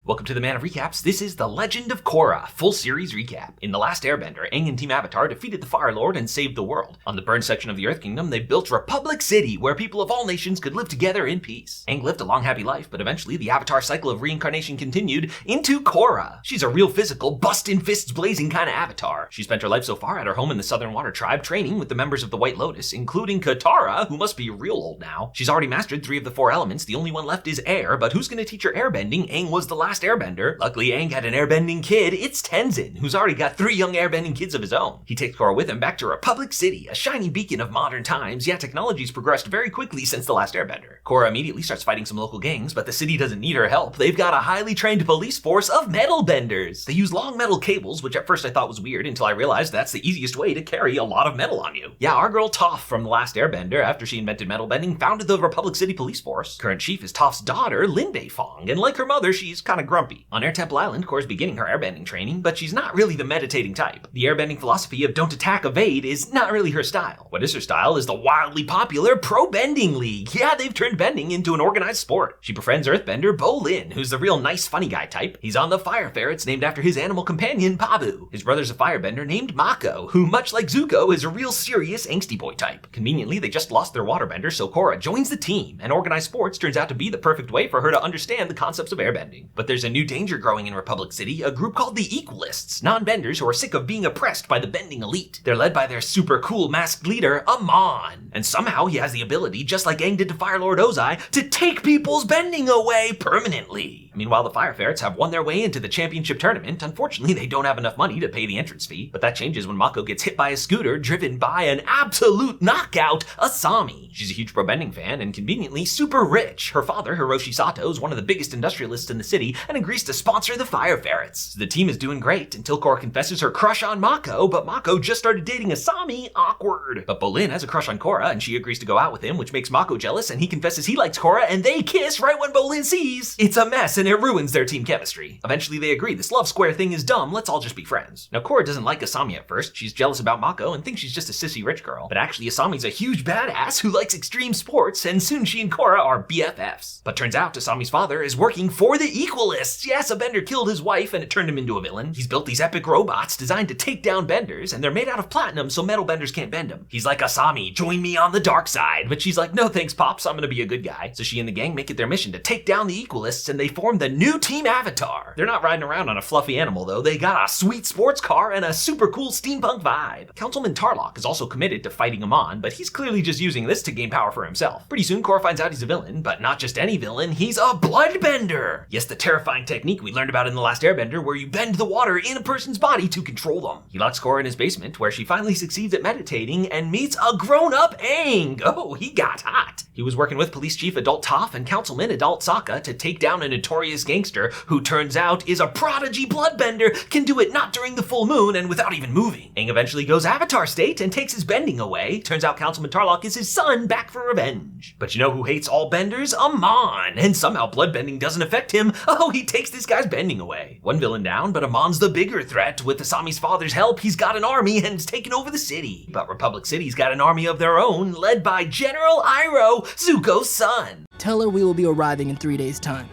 Welcome to the Man of Recaps. This is the Legend of Korra, full series recap. In The Last Airbender, Aang and Team Avatar defeated the Fire Lord and saved the world. On the burned section of the Earth Kingdom, they built Republic City, where people of all nations could live together in peace. Aang lived a long, happy life, but eventually the Avatar cycle of reincarnation continued into Korra. She's a real physical, bustin' fists blazing kind of Avatar. She spent her life so far at her home in the Southern Water Tribe, training with the members of the White Lotus, including Katara, who must be real old now. She's already mastered 3 of the 4 elements. The only one left is air, but who's gonna teach her airbending? Aang was the last airbender. Luckily, Aang had an airbending kid. It's Tenzin, who's already got 3 young airbending kids of his own. He takes Korra with him back to Republic City, a shining beacon of modern times. Yeah, technology's progressed very quickly since The Last Airbender. Korra immediately starts fighting some local gangs, but the city doesn't need her help. They've got a highly trained police force of metal benders. They use long metal cables, which at first I thought was weird until I realized that's the easiest way to carry a lot of metal on you. Yeah, our girl Toph from The Last Airbender, after she invented metal bending, founded the Republic City Police Force. Current chief is Toph's daughter, Lin Beifong, and like her mother, she's kinda grumpy. On Air Temple Island, Korra's beginning her airbending training, but she's not really the meditating type. The airbending philosophy of don't attack, evade is not really her style. What is her style is the wildly popular Pro Bending League. Yeah, they've turned bending into an organized sport. She befriends Earthbender Bolin, who's the real nice funny guy type. He's on the fire ferrets named after his animal companion, Pabu. His brother's a firebender named Mako, who much like Zuko is a real serious angsty boy type. Conveniently, they just lost their waterbender, so Korra joins the team, and organized sports turns out to be the perfect way for her to understand the concepts of airbending. But there's a new danger growing in Republic City, a group called the Equalists, non-benders who are sick of being oppressed by the bending elite. They're led by their super cool masked leader, Amon. And somehow he has the ability, just like Aang did to Fire Lord Ozai, to take people's bending away permanently. Meanwhile, the Fire Ferrets have won their way into the championship tournament. Unfortunately, they don't have enough money to pay the entrance fee, but that changes when Mako gets hit by a scooter driven by an absolute knockout, Asami. She's a huge pro bending fan and conveniently super rich. Her father, Hiroshi Sato, is one of the biggest industrialists in the city and agrees to sponsor the Fire Ferrets. So the team is doing great until Korra confesses her crush on Mako, but Mako just started dating Asami. Awkward. But Bolin has a crush on Korra and she agrees to go out with him, which makes Mako jealous, and he confesses he likes Korra, and they kiss right when Bolin sees. It's a mess and it ruins their team chemistry. Eventually they agree this love square thing is dumb, let's all just be friends. Now Korra doesn't like Asami at first. She's jealous about Mako and thinks she's just a sissy rich girl. But actually Asami's a huge badass who likes extreme sports, and soon she and Korra are BFFs. But turns out Asami's father is working for the Equalists. Yes, a bender killed his wife and it turned him into a villain. He's built these epic robots designed to take down benders, and they're made out of platinum so metal benders can't bend them. He's like, Asami, join me on the dark side. But she's like, no thanks, Pops, I'm gonna be a good guy. So she and the gang make it their mission to take down the Equalists, and they form the new Team Avatar. They're not riding around on a fluffy animal though. They got a sweet sports car and a super cool steampunk vibe. Councilman Tarlok is also committed to fighting Amon, but he's clearly just using this to gain power for himself. Pretty soon Korra finds out he's a villain, but not just any villain, he's a bloodbender. Yes, the terrifying technique we learned about in The Last Airbender, where you bend the water in a person's body to control them. He locks Korra in his basement, where she finally succeeds at meditating and meets a grown-up Aang. Oh, he got hot. He was working with Police Chief Adult Toph and Councilman Adult Sokka to take down a notorious gangster who turns out is a prodigy bloodbender, can do it not during the full moon and without even moving. Aang eventually goes Avatar state and takes his bending away. Turns out Councilman Tarlok is his son back for revenge. But you know who hates all benders? Amon. And somehow bloodbending doesn't affect him. Oh, he takes this guy's bending away. One villain down, but Amon's the bigger threat. With Asami's father's help, he's got an army and has taken over the city. But Republic City's got an army of their own, led by General Iroh, Zuko's son. Tell her we will be arriving in 3 days' time,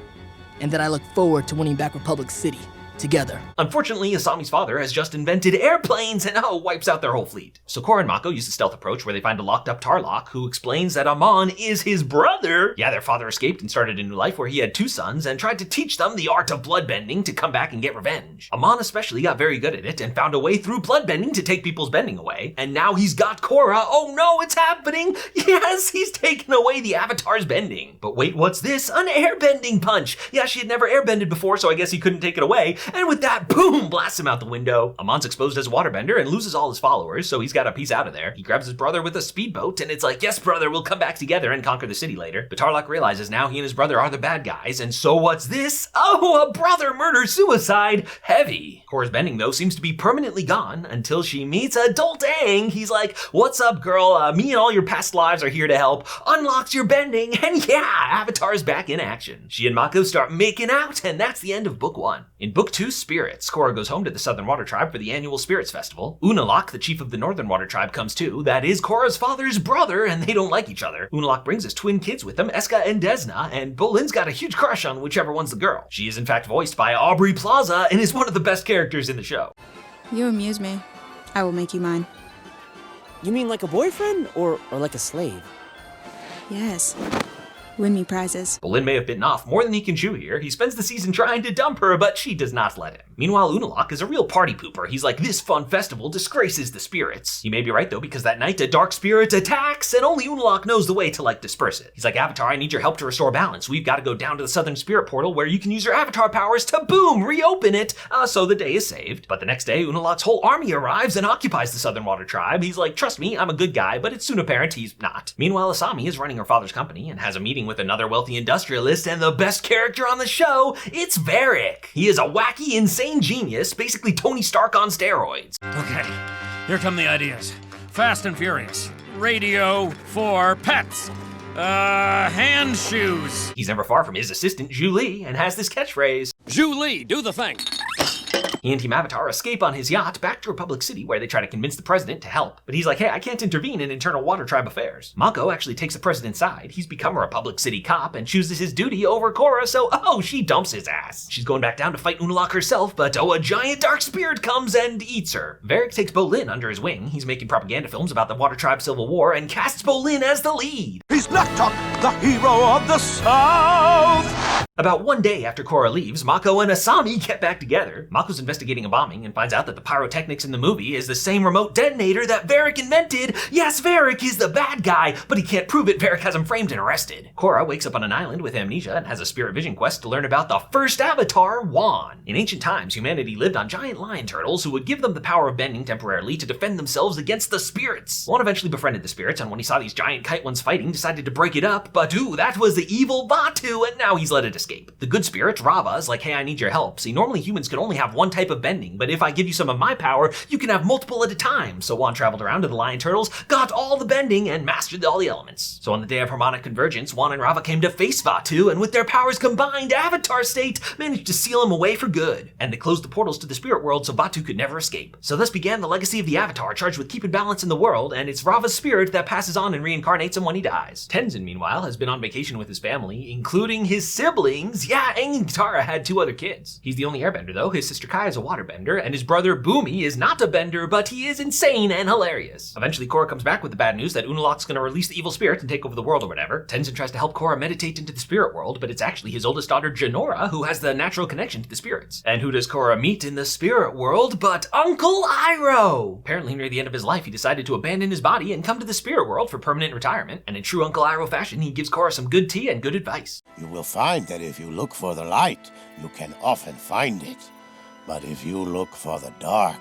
and that I look forward to winning back Republic City together. Unfortunately, Asami's father has just invented airplanes and wipes out their whole fleet. So Korra and Mako use a stealth approach where they find a locked up Tarlok who explains that Amon is his brother. Yeah, their father escaped and started a new life where he had 2 sons and tried to teach them the art of bloodbending to come back and get revenge. Amon especially got very good at it and found a way through bloodbending to take people's bending away. And now he's got Korra. Oh no, it's happening. Yes, he's taken away the Avatar's bending. But wait, what's this? An airbending punch. Yeah, she had never airbended before, so I guess he couldn't take it away. And with that, boom, blasts him out the window. Amon's exposed as a waterbender and loses all his followers, so he's got a piece out of there. He grabs his brother with a speedboat, and it's like, yes, brother, we'll come back together and conquer the city later. But Tarlok realizes now he and his brother are the bad guys, and so what's this? Oh, a brother murder-suicide. Heavy. Korra's bending, though, seems to be permanently gone until she meets Adult Aang. He's like, what's up, girl? Me and all your past lives are here to help. Unlocks your bending, and yeah, Avatar's back in action. She and Mako start making out, and that's the end of book 1. In book Two Spirits. Korra goes home to the Southern Water Tribe for the annual Spirits Festival. Unalaq, the chief of the Northern Water Tribe, comes too. That is Korra's father's brother, and they don't like each other. Unalaq brings his twin kids with him, Eska and Desna, and Bolin's got a huge crush on whichever one's the girl. She is in fact voiced by Aubrey Plaza and is one of the best characters in the show. You amuse me. I will make you mine. You mean like a boyfriend or like a slave? Yes. Win me prizes. Bolin may have bitten off more than he can chew here. He spends the season trying to dump her, but she does not let him. Meanwhile, Unalaq is a real party pooper. He's like, this fun festival disgraces the spirits. He may be right though, because that night a dark spirit attacks, and only Unalaq knows the way to disperse it. He's like, Avatar, I need your help to restore balance. We've got to go down to the Southern Spirit Portal where you can use your Avatar powers to boom, reopen it. So the day is saved. But the next day, Unalaq's whole army arrives and occupies the Southern Water Tribe. He's like, trust me, I'm a good guy, but it's soon apparent he's not. Meanwhile, Asami is running her father's company and has a meeting with another wealthy industrialist, and the best character on the show, it's Varric. He is a wacky, insane genius, basically Tony Stark on steroids. Okay, here come the ideas. Fast and Furious. Radio for pets. Hand shoes. He's never far from his assistant, Julie, and has this catchphrase. Julie, do the thing. He and Team Avatar escape on his yacht back to Republic City where they try to convince the president to help. But he's like, hey, I can't intervene in internal Water Tribe affairs. Mako actually takes the president's side. He's become a Republic City cop and chooses his duty over Korra, so she dumps his ass. She's going back down to fight Unalaq herself, but a giant dark spirit comes and eats her. Varric takes Bolin under his wing. He's making propaganda films about the Water Tribe Civil War and casts Bolin as the lead. He's Black Top, the hero of the South! About one day after Korra leaves, Mako and Asami get back together. Mako's investigating a bombing and finds out that the pyrotechnics in the movie is the same remote detonator that Varric invented. Yes, Varric is the bad guy, but he can't prove it. Varric has him framed and arrested. Korra wakes up on an island with amnesia and has a spirit vision quest to learn about the first Avatar, Wan. In ancient times, humanity lived on giant lion turtles who would give them the power of bending temporarily to defend themselves against the spirits. Wan eventually befriended the spirits, and when he saw these giant kite ones fighting, decided to break it up, but that was the evil Vaatu, and now he's let it escape. The good spirit, Rava, is like, hey, I need your help. See, normally humans can only have one type of bending, but if I give you some of my power, you can have multiple at a time. So Wan traveled around to the lion turtles, got all the bending, and mastered all the elements. So on the day of harmonic convergence, Wan and Rava came to face Vaatu, and with their powers combined, Avatar State managed to seal him away for good. And they closed the portals to the spirit world so Vaatu could never escape. So thus began the legacy of the Avatar, charged with keeping balance in the world, and it's Rava's spirit that passes on and reincarnates him when he dies. Tenzin, meanwhile, has been on vacation with his family, including his siblings. Yeah, Aang and Katara had 2 other kids. He's the only airbender though. His sister Kai is a waterbender, and his brother Boomy is not a bender, but he is insane and hilarious. Eventually, Korra comes back with the bad news that Unalaq's gonna release the evil spirit and take over the world or whatever. Tenzin tries to help Korra meditate into the spirit world, but it's actually his oldest daughter Janora who has the natural connection to the spirits. And who does Korra meet in the spirit world but Uncle Iroh? Apparently near the end of his life, he decided to abandon his body and come to the spirit world for permanent retirement, and in true Uncle Iroh fashion, he gives Korra some good tea and good advice. You will find that if you look for the light, you can often find it. But if you look for the dark,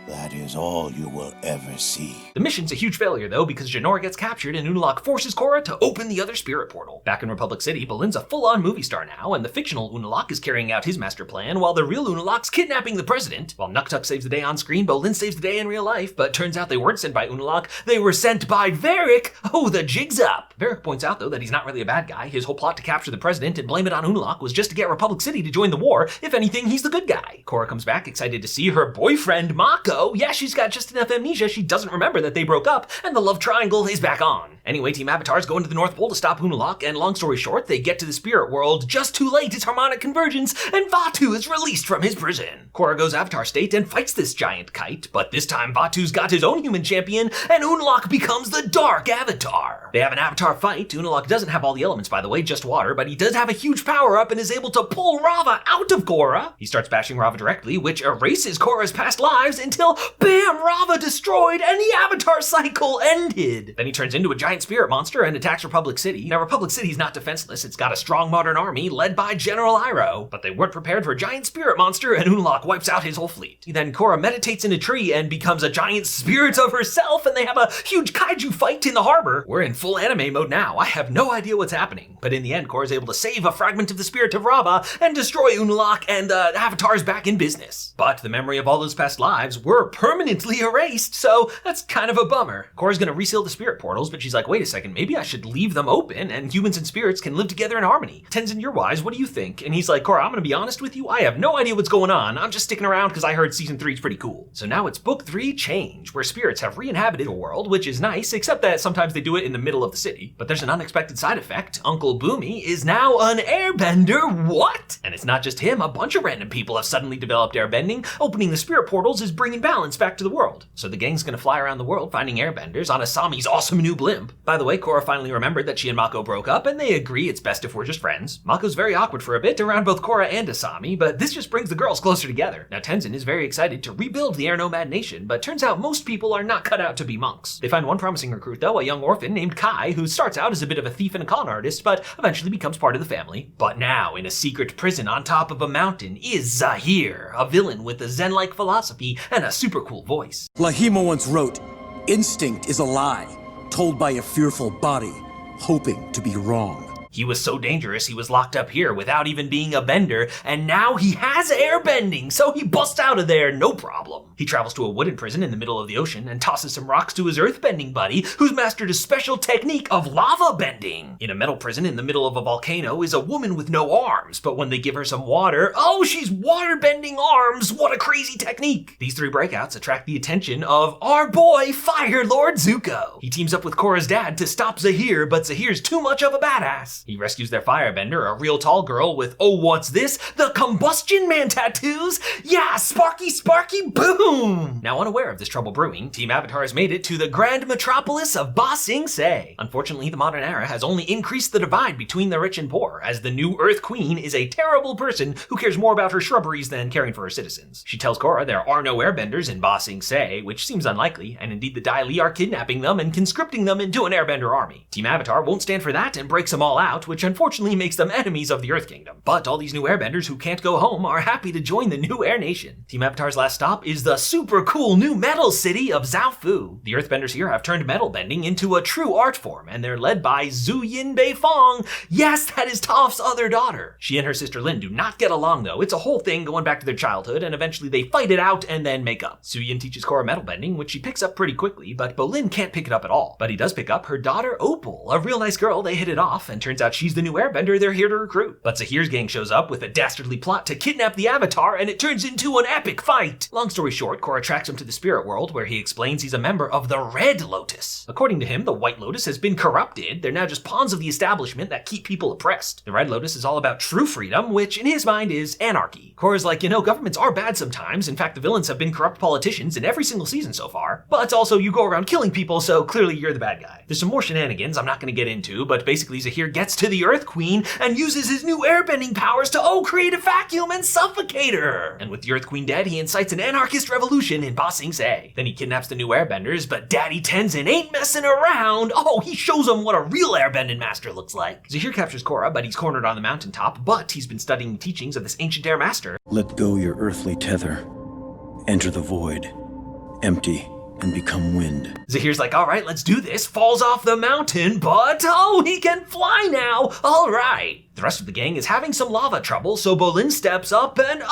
that is all you will ever see. The mission's a huge failure though, because Janora gets captured and Unalaq forces Korra to open the other spirit portal. Back in Republic City, Bolin's a full-on movie star now, and the fictional Unalaq is carrying out his master plan while the real Unalaq's kidnapping the president. While Nuktuk saves the day on screen, Bolin saves the day in real life, but turns out they weren't sent by Unalaq, they were sent by Varric. Oh, the jig's up! Varric points out though that he's not really a bad guy. His whole plot to capture the president and blame it on Unalaq was just to get Republic City to join the war. If anything, he's the good guy. Korra comes back excited to see her boyfriend Mako. Yeah, she's got just enough amnesia she doesn't remember that they broke up, and the love triangle is back on. Anyway, Team Avatar's going to the North Pole to stop Unalaq, and long story short, they get to the spirit world just too late. It's harmonic convergence, and Vaatu is released from his prison. Korra goes Avatar State and fights this giant kite, but this time Vaatu's got his own human champion, and Unalaq becomes the Dark Avatar. They have an Avatar fight. Unalaq doesn't have all the elements, by the way, just water, but he does have a huge power-up and is able to pull Rava out of Korra. He starts bashing Rava directly, which erases Korra's past lives until, bam, Rava destroyed and the Avatar cycle ended. Then he turns into a giant spirit monster and attacks Republic City. Now, Republic City's not defenseless. It's got a strong modern army led by General Iroh, but they weren't prepared for a giant spirit monster, and Unalaq wipes out his whole fleet. Then Korra meditates in a tree and becomes a giant spirit of herself, and they have a huge kaiju fight in the harbor. We're in full anime mode now. I have no idea what's happening, but in the end, Korra's able to save a fragment of the spirit of Rava and destroy Unalaq, and Avatar's back in business. But the memory of all those past lives were were permanently erased, so that's kind of a bummer. Korra's gonna reseal the spirit portals, but she's like, wait a second, maybe I should leave them open and humans and spirits can live together in harmony. Tenzin, you're wise, what do you think? And he's like, Korra, I'm gonna be honest with you, I have no idea what's going on. I'm just sticking around because I heard season 3 is pretty cool. So now it's book 3 Change, where spirits have re-inhabited a world, which is nice, except that sometimes they do it in the middle of the city. But there's an unexpected side effect. Uncle Boomy is now an airbender. What? And it's not just him, a bunch of random people have suddenly developed airbending. Opening the spirit portals is bringing balance back to the world. So the gang's gonna fly around the world finding airbenders on Asami's awesome new blimp. By the way, Korra finally remembered that she and Mako broke up, and they agree it's best if we're just friends. Mako's very awkward for a bit around both Korra and Asami, but this just brings the girls closer together. Now Tenzin is very excited to rebuild the Air Nomad Nation, but turns out most people are not cut out to be monks. They find one promising recruit though, a young orphan named Kai, who starts out as a bit of a thief and a con artist, but eventually becomes part of the family. But now, in a secret prison on top of a mountain, is Zahir, a villain with a zen-like philosophy and a super cool voice. Lahima once wrote, "Instinct is a lie, told by a fearful body, hoping to be wrong." He was so dangerous he was locked up here without even being a bender, and now he has airbending, so he busts out of there no problem. He travels to a wooden prison in the middle of the ocean and tosses some rocks to his earthbending buddy, who's mastered a special technique of lava bending. In a metal prison in the middle of a volcano is a woman with no arms, but when they give her some water, oh, she's water-bending arms! What a crazy technique! These 3 breakouts attract the attention of our boy, Fire Lord Zuko. He teams up with Korra's dad to stop Zahir, but Zahir's too much of a badass. He rescues their firebender, a real tall girl with, oh, what's this? The Combustion Man tattoos? Yeah, sparky, sparky, boom! Now unaware of this trouble brewing, Team Avatar has made it to the grand metropolis of Ba Sing Se. Unfortunately, the modern era has only increased the divide between the rich and poor, as the new Earth Queen is a terrible person who cares more about her shrubberies than caring for her citizens. She tells Korra there are no airbenders in Ba Sing Se, which seems unlikely, and indeed the Dai Li are kidnapping them and conscripting them into an airbender army. Team Avatar won't stand for that and breaks them all out, which unfortunately makes them enemies of the Earth Kingdom. But all these new airbenders who can't go home are happy to join the new Air Nation. Team Avatar's last stop is the super cool new metal city of Zaofu. The Earthbenders here have turned metal bending into a true art form, and they're led by Zhu Yin Beifong. Yes, that is Toph's other daughter. She and her sister Lin do not get along though. It's a whole thing going back to their childhood, and eventually they fight it out and then make up. Zhu Yin teaches Korra metal bending, which she picks up pretty quickly, but Bolin can't pick it up at all. But he does pick up her daughter Opal, a real nice girl. They hit it off, and turns out she's the new airbender they're here to recruit. But Zahir's gang shows up with a dastardly plot to kidnap the Avatar, and it turns into an epic fight. Long story short, Korra tracks him to the spirit world, where he explains he's a member of the Red Lotus. According to him, the White Lotus has been corrupted. They're now just pawns of the establishment that keep people oppressed. The Red Lotus is all about true freedom, which in his mind is anarchy. Korra's like, governments are bad sometimes. In fact, the villains have been corrupt politicians in every single season so far. But also, you go around killing people, so clearly you're the bad guy. There's some more shenanigans I'm not going to get into, but basically Zahir gets to the Earth Queen and uses his new airbending powers to, create a vacuum and suffocate her. And with the Earth Queen dead, he incites an anarchist revolution in Ba Sing Se. Then he kidnaps the new airbenders, but Daddy Tenzin ain't messing around. He shows him what a real airbending master looks like. Zahir captures Korra, but he's cornered on the mountaintop, but he's been studying the teachings of this ancient air master. Let go your earthly tether. Enter the void. Empty and become wind. Zahir's like, all right, let's do this. Falls off the mountain, but he can fly now. All right. The rest of the gang is having some lava trouble, so Bolin steps up and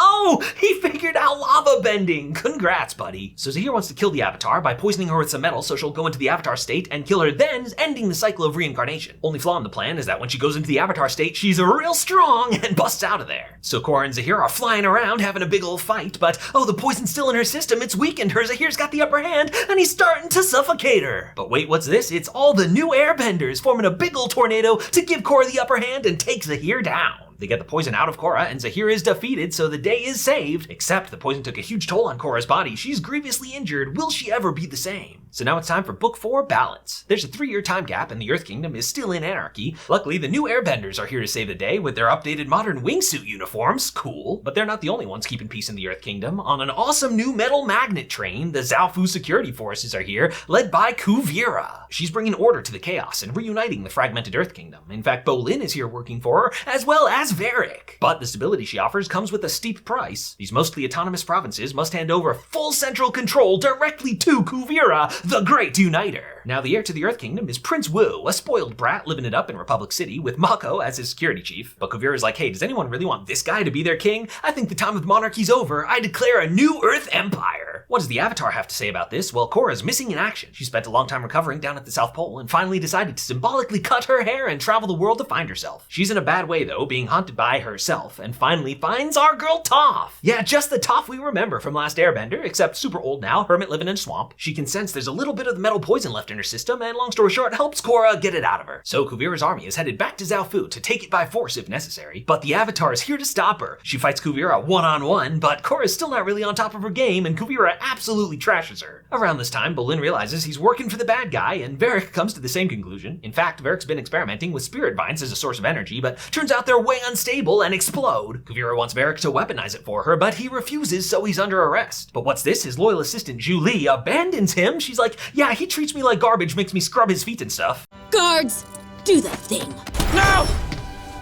he figured out lava bending. Congrats, buddy. So Zahir wants to kill the Avatar by poisoning her with some metal so she'll go into the Avatar state and kill her, then ending the cycle of reincarnation. Only flaw in the plan is that when she goes into the Avatar state, she's real strong and busts out of there. So Korra and Zahir are flying around having a big old fight, but the poison's still in her system. It's weakened her. Zahir's got the upper hand and he's starting to suffocate her. But wait, what's this? It's all the new airbenders forming a big old tornado to give Korra the upper hand and take Zahir down. They get the poison out of Korra, and Zahir is defeated, so the day is saved. Except the poison took a huge toll on Korra's body. She's grievously injured. Will she ever be the same? So now it's time for Book 4, Balance. There's a 3-year time gap, and the Earth Kingdom is still in anarchy. Luckily, the new airbenders are here to save the day with their updated modern wingsuit uniforms. Cool. But they're not the only ones keeping peace in the Earth Kingdom. On an awesome new metal magnet train, the Zaofu security forces are here, led by Kuvira. She's bringing order to the chaos and reuniting the fragmented Earth Kingdom. In fact, Bolin is here working for her, as well as Varric. But the stability she offers comes with a steep price. These mostly autonomous provinces must hand over full central control directly to Kuvira, the Great Uniter. Now, the heir to the Earth Kingdom is Prince Wu, a spoiled brat living it up in Republic City with Mako as his security chief. But Kuvira's like, hey, does anyone really want this guy to be their king? I think the time of monarchy's over. I declare a new Earth Empire. What does the Avatar have to say about this? Well, Korra's missing in action. She spent a long time recovering down at the South Pole and finally decided to symbolically cut her hair and travel the world to find herself. She's in a bad way though, being haunted by herself, and finally finds our girl Toph. Yeah, just the Toph we remember from Last Airbender, except super old now, hermit living in a swamp. She can sense there's a little bit of the metal poison left in her system, and long story short, helps Korra get it out of her. So Kuvira's army is headed back to Zaofu to take it by force if necessary, but the Avatar is here to stop her. She fights Kuvira one-on-one, but Korra's still not really on top of her game, and Kuvira absolutely trashes her. Around this time, Bolin realizes he's working for the bad guy, and Varric comes to the same conclusion. In fact, Varric's been experimenting with spirit vines as a source of energy, but turns out they're way unstable and explode. Kuvira wants Varric to weaponize it for her, but he refuses, so he's under arrest. But what's this? His loyal assistant, Julie, abandons him. She's like, yeah, he treats me like garbage, makes me scrub his feet and stuff. Guards, do the thing. No!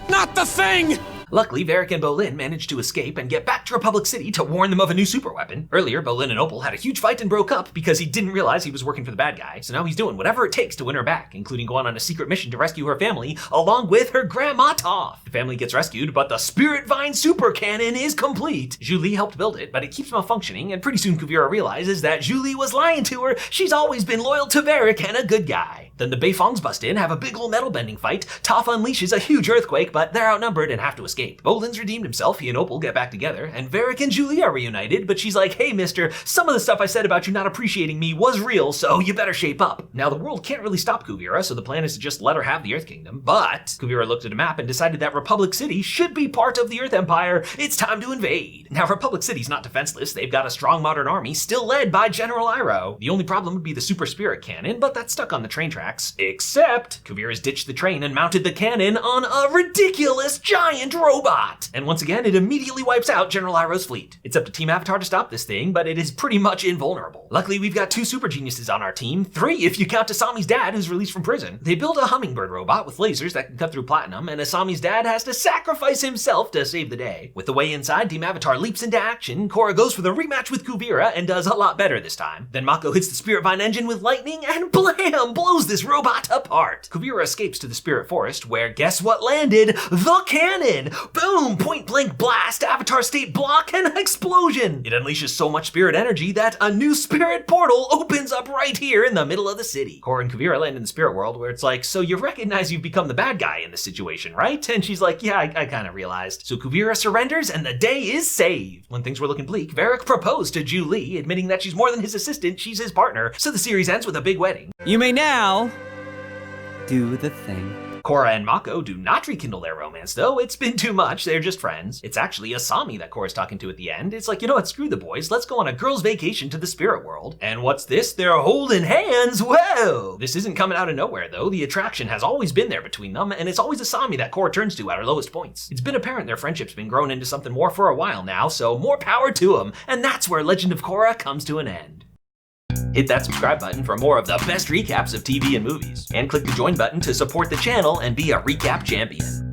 Not the thing! Luckily, Varric and Bolin managed to escape and get back to Republic City to warn them of a new superweapon. Earlier, Bolin and Opal had a huge fight and broke up because he didn't realize he was working for the bad guy, so now he's doing whatever it takes to win her back, including going on a secret mission to rescue her family, along with her grandma Toph. The family gets rescued, but the Spirit Vine super cannon is complete. Julie helped build it, but it keeps malfunctioning, and pretty soon Kuvira realizes that Julie was lying to her. She's always been loyal to Varric and a good guy. Then the Beifongs bust in, have a big ol' metal bending fight. Toph unleashes a huge earthquake, but they're outnumbered and have to escape. Bolin's redeemed himself, he and Opal get back together, and Varric and Julie are reunited, but she's like, hey mister, some of the stuff I said about you not appreciating me was real, so you better shape up. Now the world can't really stop Kuvira, so the plan is to just let her have the Earth Kingdom, but Kuvira looked at a map and decided that Republic City should be part of the Earth Empire. It's time to invade. Now Republic City's not defenseless, they've got a strong modern army, still led by General Iroh. The only problem would be the super spirit cannon, but that's stuck on the train tracks, except Kuvira's ditched the train and mounted the cannon on a ridiculous giant robot. And once again, it immediately wipes out General Iroh's fleet. It's up to Team Avatar to stop this thing, but it is pretty much invulnerable. Luckily, we've got 2 super geniuses on our team, 3 if you count Asami's dad who's released from prison. They build a hummingbird robot with lasers that can cut through platinum, and Asami's dad has to sacrifice himself to save the day. With the way inside, Team Avatar leaps into action. Korra goes for the rematch with Kuvira and does a lot better this time. Then Mako hits the Spirit Vine engine with lightning and blam! Blows this robot apart. Kuvira escapes to the Spirit Forest, where guess what landed? The cannon! Boom! Point blank blast, Avatar state block, and explosion! It unleashes so much spirit energy that a new spirit portal opens up right here in the middle of the city. Korra and Kuvira land in the spirit world, where it's like, so you recognize you've become the bad guy in this situation, right? And she's like, yeah, I kind of realized. So Kuvira surrenders, and the day is saved. When things were looking bleak, Varric proposed to Julie, admitting that she's more than his assistant, she's his partner. So the series ends with a big wedding. You may now do the thing. Korra and Mako do not rekindle their romance, though. It's been too much. They're just friends. It's actually Asami that Korra's talking to at the end. It's like, you know what, screw the boys. Let's go on a girl's vacation to the spirit world. And what's this? They're holding hands. Whoa! This isn't coming out of nowhere, though. The attraction has always been there between them, and it's always Asami that Korra turns to at her lowest points. It's been apparent their friendship's been grown into something more for a while now, so more power to them. And that's where Legend of Korra comes to an end. Hit that subscribe button for more of the best recaps of TV and movies, and click the join button to support the channel and be a recap champion.